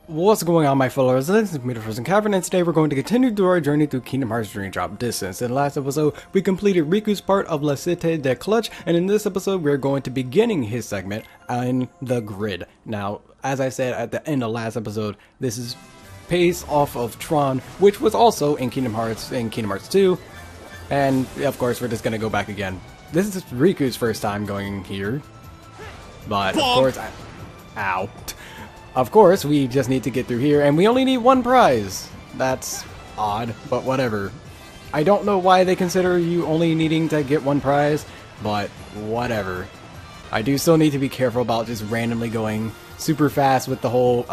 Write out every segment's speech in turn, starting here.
What's going on, my fellow residents? It's me, TheFrozenCavern, and today we're going to continue through our journey through Kingdom Hearts Dream Drop Distance. In the last episode, we completed Riku's part of La Cité de Clutch, and in this episode, we're going to be beginning his segment in the grid. Now, as I said at the end of last episode, this is based off of Tron, which was also in Kingdom Hearts 2, and of course, we're just going to go back again. This is Riku's first time going here, but of course, ow. Of course, we just need to get through here, and we only need one prize. That's odd, but whatever. I don't know why they consider you only needing to get one prize, but whatever. I do still need to be careful about just randomly going super fast with the whole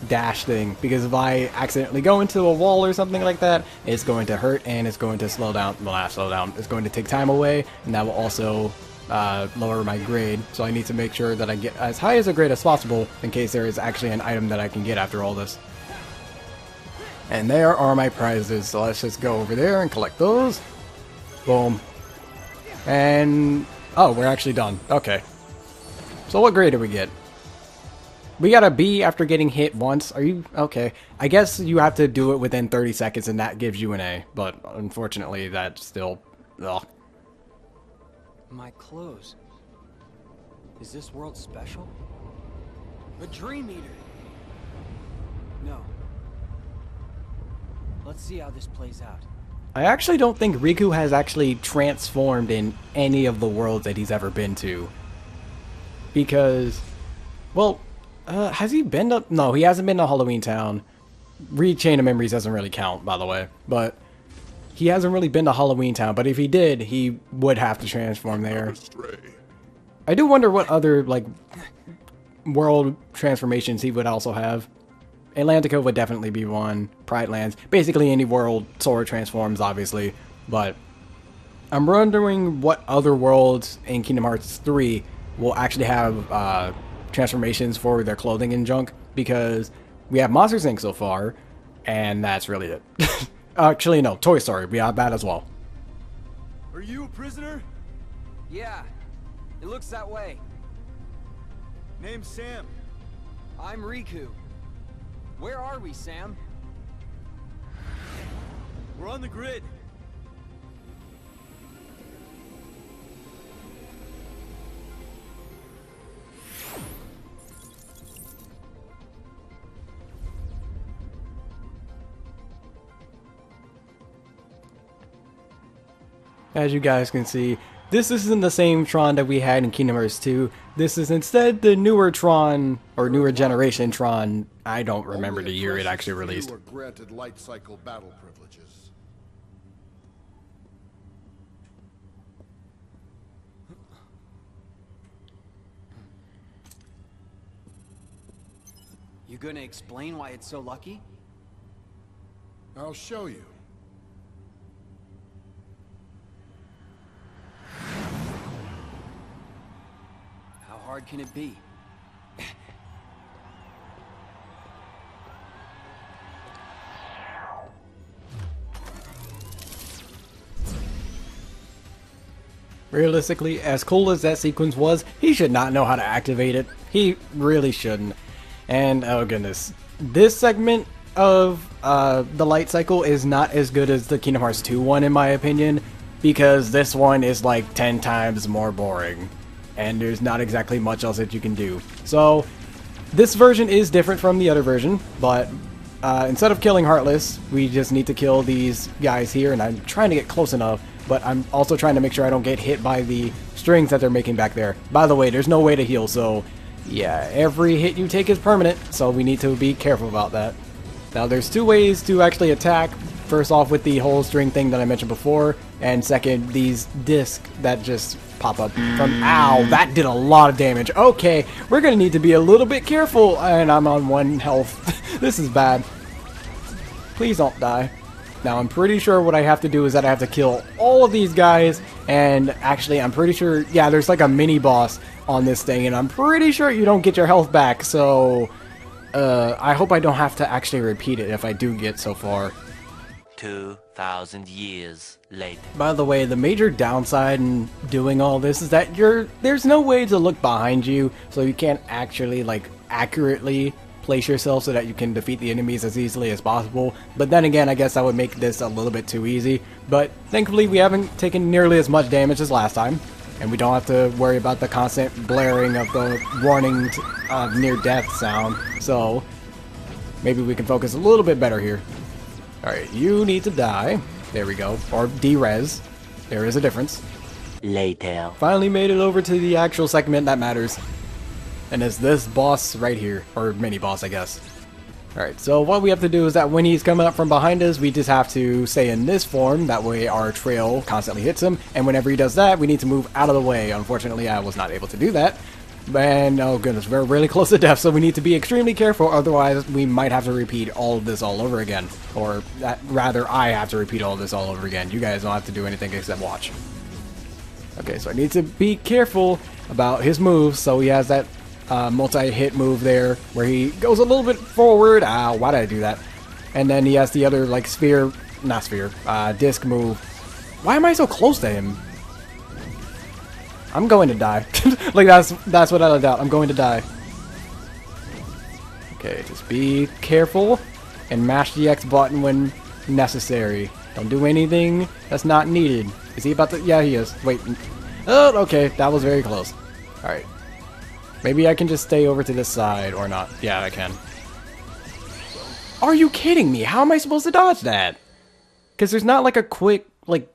dash thing, because if I accidentally go into a wall or something like that, it's going to hurt and it's going to slow down. Well, not slow down. It's going to take time away, and that will also lower my grade, so I need to make sure that I get as high as a grade as possible in case there is actually an item that I can get after all this. And there are my prizes, so let's just go over there and collect those. Boom. And oh, we're actually done. Okay. So what grade did we get? We got a B after getting hit once. Are you okay? I guess you have to do it within 30 seconds and that gives you an A, but unfortunately that's still ugh. My clothes. Is this world special? A dream eater. No. Let's see how this plays out. I actually don't think Riku has actually transformed in any of the worlds that he's ever been to. Because, well, has he been to... No, he hasn't been to Halloween Town. Chain of Memories doesn't really count, by the way. But he hasn't really been to Halloween Town, but if he did, he would have to transform there. I do wonder what other, like, world transformations he would also have. Atlantica would definitely be one. Pride Lands. Basically any world Sora transforms, obviously. But I'm wondering what other worlds in Kingdom Hearts 3 will actually have transformations for their clothing and junk. Because we have Monsters Inc. so far, and that's really it. Actually, no. Toy Story. We have that as well. Are you a prisoner? Yeah, it looks that way. Name's Sam. I'm Riku. Where are we, Sam? We're on the grid. As you guys can see, this isn't the same Tron that we had in Kingdom Hearts 2. This is instead the newer Tron, or newer generation Tron. I don't remember the year it actually released. Were granted light cycle battle privileges. You gonna explain why it's so lucky? I'll show you. How hard can it be? Realistically, as cool as that sequence was, he should not know how to activate it. He really shouldn't. And oh goodness, this segment of the light cycle is not as good as the Kingdom Hearts 2 one in my opinion, because this one is like 10 times more boring. And there's not exactly much else that you can do. So, this version is different from the other version, but instead of killing Heartless, we just need to kill these guys here, and I'm trying to get close enough, but I'm also trying to make sure I don't get hit by the strings that they're making back there. By the way, there's no way to heal, so yeah, every hit you take is permanent, so we need to be careful about that. Now, there's two ways to actually attack. First off with the whole string thing that I mentioned before, and second, these discs that just pop up from... Ow, that did a lot of damage. Okay, we're gonna need to be a little bit careful, and I'm on 1 health. This is bad. Please don't die. Now, I'm pretty sure what I have to do is that I have to kill all of these guys, and actually, I'm pretty sure... Yeah, there's like a mini-boss on this thing, and I'm pretty sure you don't get your health back, so... I hope I don't have to actually repeat it if I do get so far. 2,000 years later. By the way, the major downside in doing all this is that there's no way to look behind you, so you can't actually like accurately place yourself so that you can defeat the enemies as easily as possible. But then again, I guess that would make this a little bit too easy. But thankfully, we haven't taken nearly as much damage as last time. And we don't have to worry about the constant blaring of the warning near-death sound. So maybe we can focus a little bit better here. Alright, you need to die. There we go. Or de-res. There is a difference. Later. Finally made it over to the actual segment that matters. And it's this boss right here. Or mini-boss, I guess. Alright, so what we have to do is that when he's coming up from behind us, we just have to stay in this form. That way our trail constantly hits him. And whenever he does that, we need to move out of the way. Unfortunately, I was not able to do that. And, oh goodness, we're really close to death, so we need to be extremely careful, otherwise we might have to repeat all of this all over again. Or, rather, I have to repeat all of this all over again. You guys don't have to do anything except watch. Okay, so I need to be careful about his moves, so he has that multi-hit move there, where he goes a little bit forward. Ow, why did I do that? And then he has the other, like, disc move. Why am I so close to him? I'm going to die. Like, that's what I let out. I'm going to die. Okay, just be careful and mash the X button when necessary. Don't do anything that's not needed. Is he about to? Yeah, he is. Wait. Oh, okay. That was very close. Alright. Maybe I can just stay over to this side or not. Yeah, I can. Are you kidding me? How am I supposed to dodge that? Because there's not like a quick, like,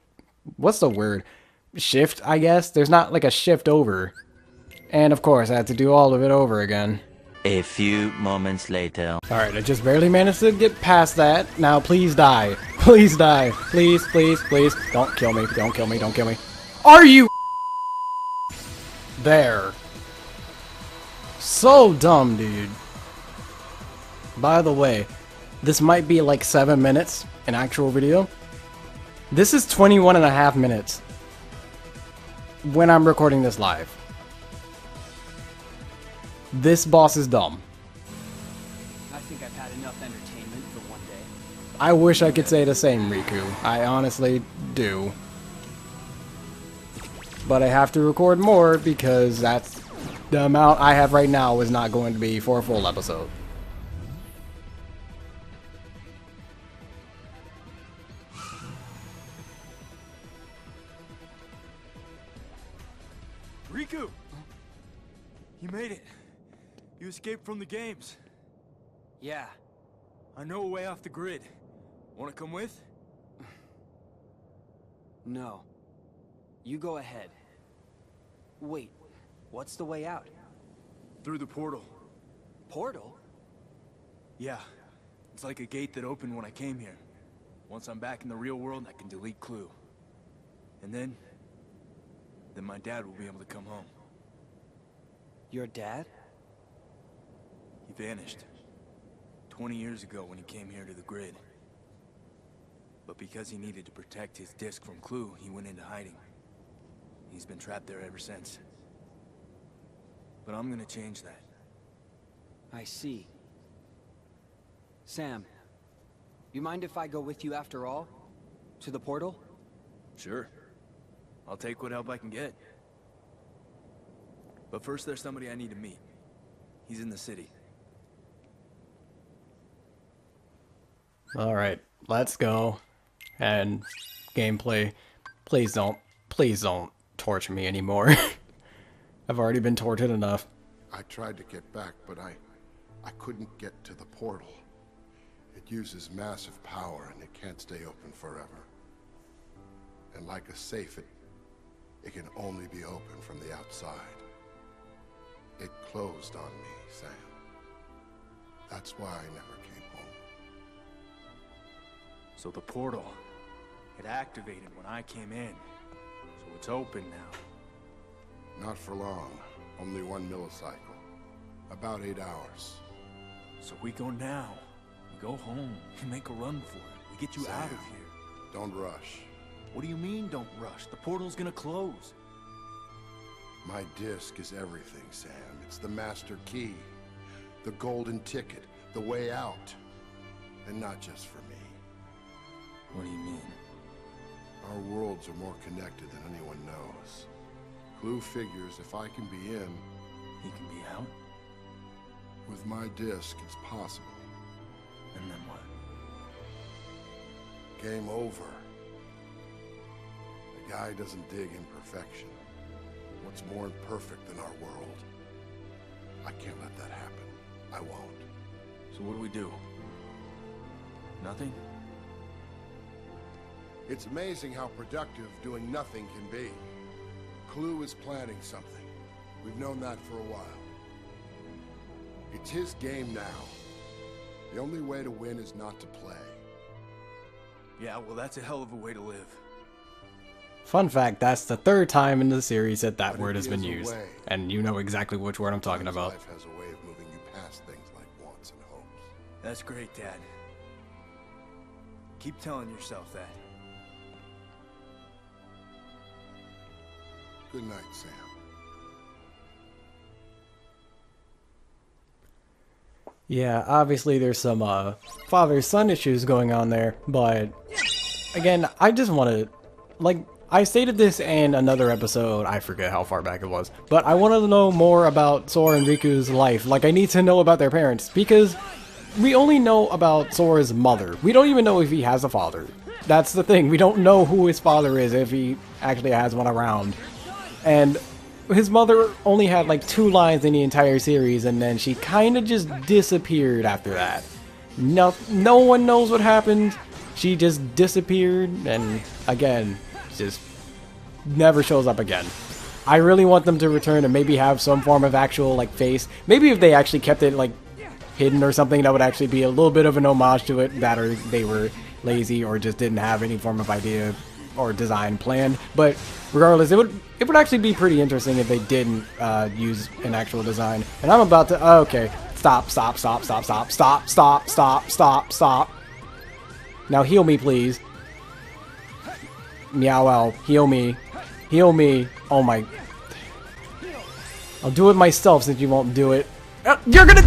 what's the word? Shift, I guess. There's not like a shift over. And of course, I had to do all of it over again. A few moments later. Alright, I just barely managed to get past that. Now, please die. Please die. Please, please, please. Don't kill me. Don't kill me. Don't kill me. Are you there? So dumb, dude. By the way, this might be like 7 minutes in actual video. This is 21.5 minutes. When I'm recording this live. This boss is dumb. I think I've had enough entertainment for one day. I wish I could say the same, Riku. I honestly do. But I have to record more because that's the amount I have right now is not going to be for a full episode. Riku! You made it. You escaped from the games. Yeah. I know a way off the grid. Wanna come with? No. You go ahead. Wait, what's the way out? Through the portal. Portal? Yeah. It's like a gate that opened when I came here. Once I'm back in the real world, I can delete Clue. And then my dad will be able to come home. Your dad? He vanished 20 years ago when he came here to the grid. But because he needed to protect his disc from Clue, he went into hiding. He's been trapped there ever since. But I'm gonna change that. I see. Sam, you mind if I go with you after all? To the portal? Sure. I'll take what help I can get. But first there's somebody I need to meet. He's in the city. Alright, let's go. And gameplay, please don't torture me anymore. I've already been tortured enough. I tried to get back, but I couldn't get to the portal. It uses massive power and it can't stay open forever. And like a safe, it can only be opened from the outside. It closed on me, Sam. That's why I never came home. So the portal, it activated when I came in. So it's open now. Not for long. Only 1 millicycle. About 8 hours. So we go now. We go home. We make a run for it. We get you Sam, out of here. Don't rush. What do you mean, don't rush? The portal's gonna close. My disc is everything, Sam. It's the master key. The golden ticket. The way out. And not just for me. What do you mean? Our worlds are more connected than anyone knows. Clue figures if I can be in, He can be out? With my disc, it's possible. And then what? Game over. The guy doesn't dig imperfection. What's more imperfect than our world? I can't let that happen. I won't. So what do we do? Nothing? It's amazing how productive doing nothing can be. Clue is planning something. We've known that for a while. It's his game now. The only way to win is not to play. Yeah, well, that's a hell of a way to live. Fun fact, that's the third time in the series that But word it has been is a used. way. And you know exactly which word I'm talking One's about. Life has a way of moving you past things like wants and hopes. That's great, Dad. Keep telling yourself that. Good night, Sam. Yeah, obviously there's some father-son issues going on there, but again, I just want to, like, I stated this in another episode, I forget how far back it was, but I wanted to know more about Sora and Riku's life. Like, I need to know about their parents, because we only know about Sora's mother. We don't even know if he has a father. That's the thing, we don't know who his father is, if he actually has one around. And his mother only had like 2 lines in the entire series, and then she kind of just disappeared after that. No one knows what happened. She just disappeared, and again, just never shows up again. I really want them to return and maybe have some form of actual like face. Maybe if they actually kept it like hidden or something, that would actually be a little bit of an homage to it. That or they were lazy or just didn't have any form of idea or design planned. But regardless, it would actually be pretty interesting if they didn't use an actual design. And I'm about to okay, stop. Now heal me, please. Meow, heal me. Heal me. Oh my. I'll do it myself since you won't do it. You're gonna.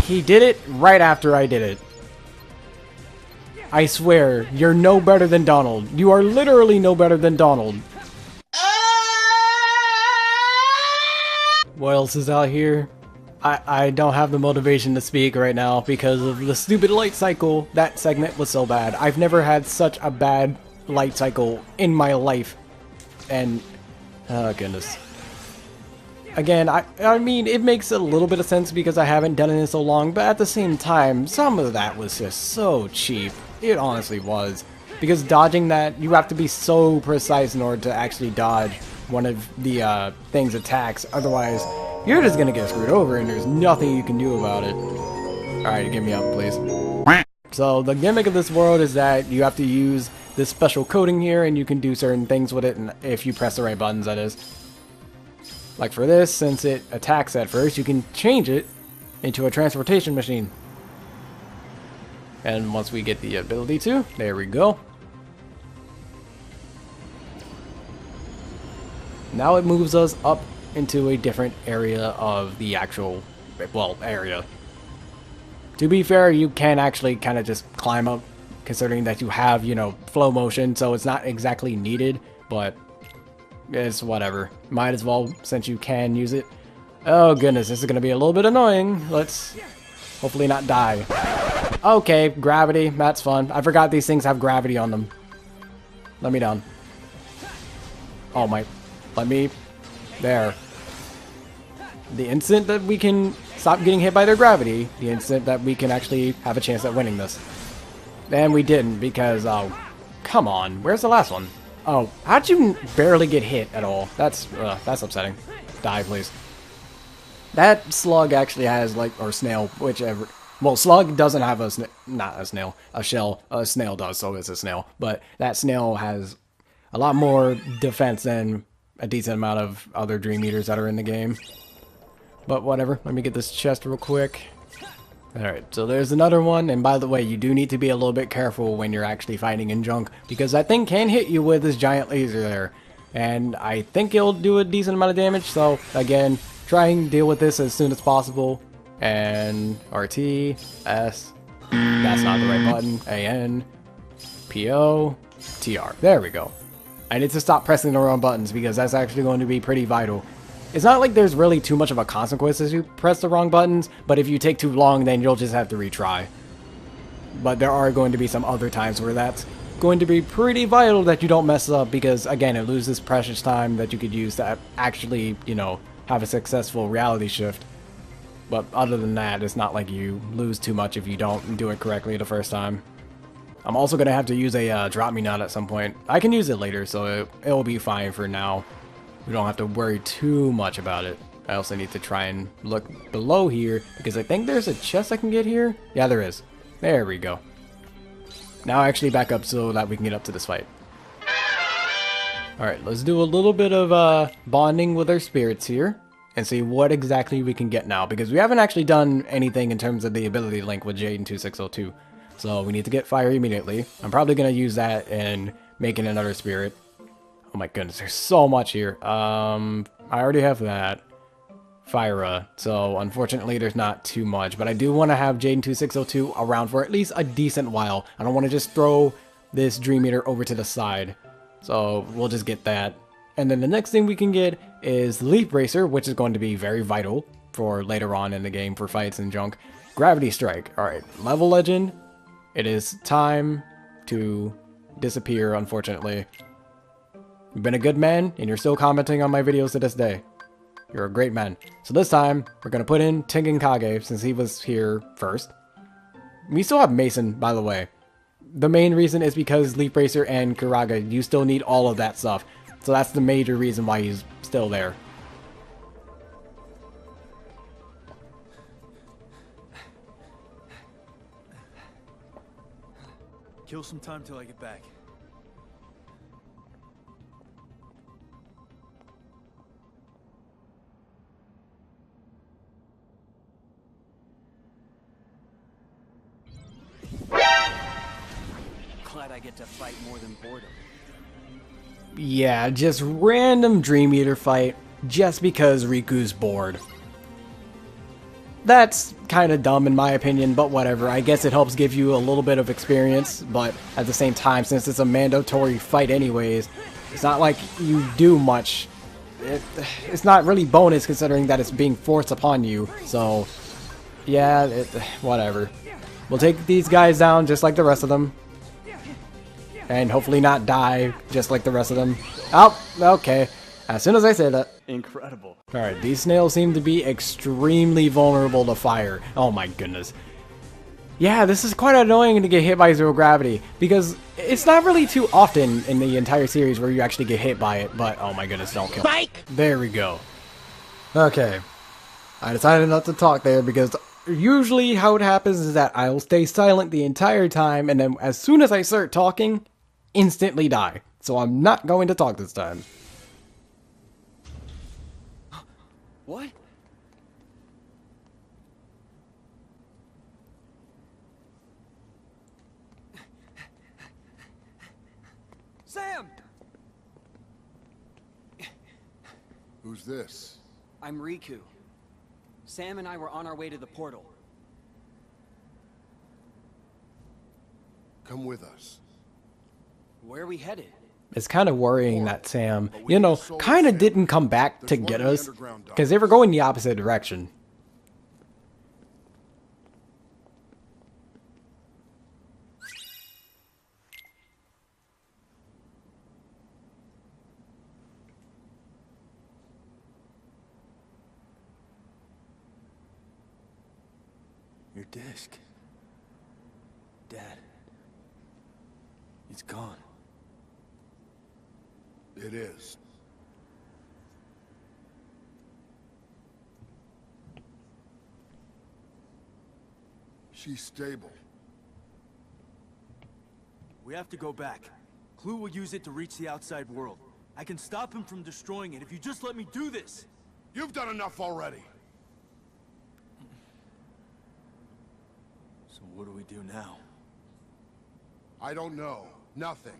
He did it right after I did it. I swear, you're no better than Donald. You are literally no better than Donald. What else is out here? I don't have the motivation to speak right now because of the stupid light cycle. That segment was so bad. I've never had such a bad light cycle in my life. And, oh goodness. Again, I mean, it makes a little bit of sense because I haven't done it in so long, but at the same time, some of that was just so cheap. It honestly was. Because dodging that, you have to be so precise in order to actually dodge one of the thing's attacks. Otherwise, you're just gonna get screwed over and there's nothing you can do about it. Alright, get me up, please. So, the gimmick of this world is that you have to use this special coating here and you can do certain things with it, and if you press the right buttons, that is. Like for this, since it attacks at first, you can change it into a transportation machine. And once we get the ability to, there we go. Now it moves us up into a different area of the actual, well, area. To be fair, you can actually kind of just climb up, considering that you have, you know, flow motion, so it's not exactly needed, but it's whatever. Might as well, since you can use it. Oh goodness, this is going to be a little bit annoying. Let's hopefully not die. Okay, gravity, that's fun. I forgot these things have gravity on them. Let me down. Oh my, let me, there. The instant that we can stop getting hit by their gravity, the instant that we can actually have a chance at winning this. And we didn't because, oh, come on, where's the last one? Oh, how'd you barely get hit at all? That's upsetting. Die, please. That slug actually has, like, or snail, whichever. Well, slug doesn't have a, not a snail, a shell. A snail does, so it's a snail. But that snail has a lot more defense than a decent amount of other Dream Eaters that are in the game. But whatever, let me get this chest real quick. Alright, so there's another one, and by the way, you do need to be a little bit careful when you're actually fighting in junk, because that thing can hit you with this giant laser there. And I think it'll do a decent amount of damage, so again, try and deal with this as soon as possible. And RT, S, that's not the right button, AN, PO, TR. There we go. I need to stop pressing the wrong buttons because that's actually going to be pretty vital. It's not like there's really too much of a consequence if you press the wrong buttons, but if you take too long, then you'll just have to retry. But there are going to be some other times where that's going to be pretty vital that you don't mess up, because again, it loses precious time that you could use to actually, you know, have a successful reality shift. But other than that, it's not like you lose too much if you don't do it correctly the first time. I'm also going to have to use a drop me nut at some point. I can use it later, so it'll be fine for now. We don't have to worry too much about it. I also need to try and look below here, because I think there's a chest I can get here. Yeah, there is. There we go. Now actually back up so that we can get up to this fight. Alright, let's do a little bit of bonding with our spirits here and see what exactly we can get now, because we haven't actually done anything in terms of the ability link with Jaden2602. So we need to get fire immediately. I'm probably going to use that in making another spirit. Oh my goodness, there's so much here. I already have that. Fyra. So unfortunately there's not too much, but I do want to have Jaden2602 around for at least a decent while. I don't want to just throw this Dream Eater over to the side. So we'll just get that. And then the next thing we can get is Leaf Racer, which is going to be very vital for later on in the game for fights and junk. Gravity Strike. Alright, level legend. It is time to disappear, unfortunately. You've been a good man, and you're still commenting on my videos to this day. You're a great man. So this time, we're going to put in Tengen Kage, since he was here first. We still have Mason, by the way. The main reason is because Leaf Racer and Kuraga, you still need all of that stuff. So that's the major reason why he's still there. Kill some time till I get back. Glad I get to fight more than boredom. Yeah, just random Dream Eater fight just because Riku's bored. That's kind of dumb in my opinion, but whatever. I guess it helps give you a little bit of experience, but at the same time, since it's a mandatory fight anyways, it's not like you do much. It's not really bonus considering that it's being forced upon you, so yeah, whatever. We'll take these guys down just like the rest of them. And hopefully not die just like the rest of them. Oh, okay. As soon as I say that. Incredible. Alright, these snails seem to be extremely vulnerable to fire. Oh my goodness. Yeah, this is quite annoying to get hit by zero gravity, because it's not really too often in the entire series where you actually get hit by it, but oh my goodness, don't kill me. There we go. Okay. I decided not to talk there because usually how it happens is that I'll stay silent the entire time, and then as soon as I start talking, instantly die. So I'm not going to talk this time. What? Sam! Who's this? I'm Riku. Sam and I were on our way to the portal. Come with us. Where are we headed? It's kind of worrying that Sam, you know, kind of didn't come back to get us, because they were going the opposite direction. Your disc. Dad. It's gone. It is. She's stable. We have to go back. Clue will use it to reach the outside world. I can stop him from destroying it if you just let me do this. You've done enough already. So what do we do now? I don't know. Nothing.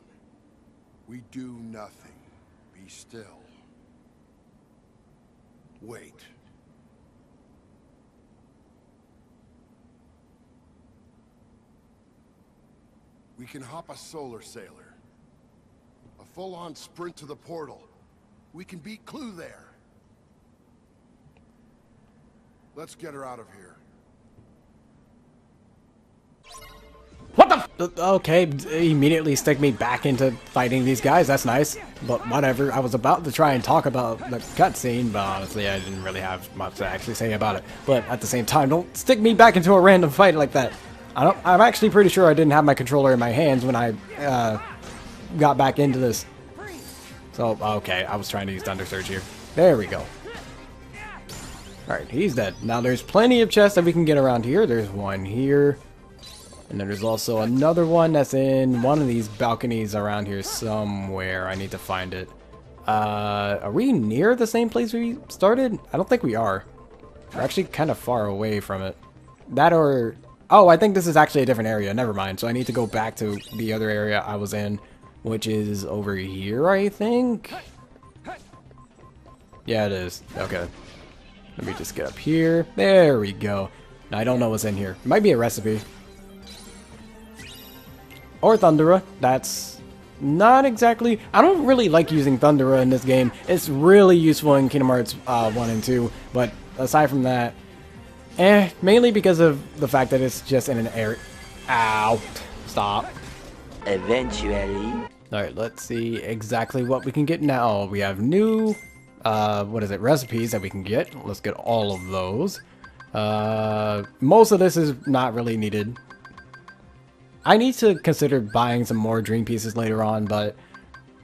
We do nothing. Be still. Wait. We can hop a solar sailor. A full-on sprint to the portal. We can beat Clue there. Let's get her out of here. What the okay, immediately stick me back into fighting these guys, that's nice. But whatever, I was about to try and talk about the cutscene, but honestly I didn't really have much to actually say about it. But at the same time, don't stick me back into a random fight like that. I'm actually pretty sure I didn't have my controller in my hands when I got back into this. So, okay, I was trying to use Thunder Surge here. There we go. Alright, he's dead. Now there's plenty of chests that we can get around here. There's one here. And then there's also another one that's in one of these balconies around here somewhere. I need to find it. Are we near the same place we started? I don't think we are. We're actually kind of far away from it. That or... Oh, I think this is actually a different area. Never mind. So I need to go back to the other area I was in, which is over here, I think? Yeah, it is. Okay. Let me just get up here. There we go. Now, I don't know what's in here. It might be a recipe. Or Thundera. That's not exactly... I don't really like using Thundera in this game. It's really useful in Kingdom Hearts 1 and 2. But aside from that, mainly because of the fact that it's just in an area... Ow. Stop. Eventually. Alright, let's see exactly what we can get now. We have new... what is it? Recipes that we can get. Let's get all of those. Most of this is not really needed. I need to consider buying some more dream pieces later on, but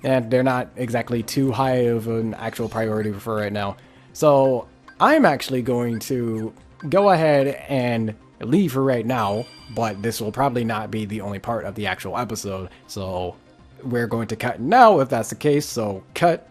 they're not exactly too high of an actual priority for right now. So I'm actually going to go ahead and leave for right now, but this will probably not be the only part of the actual episode. So we're going to cut now if that's the case, so cut.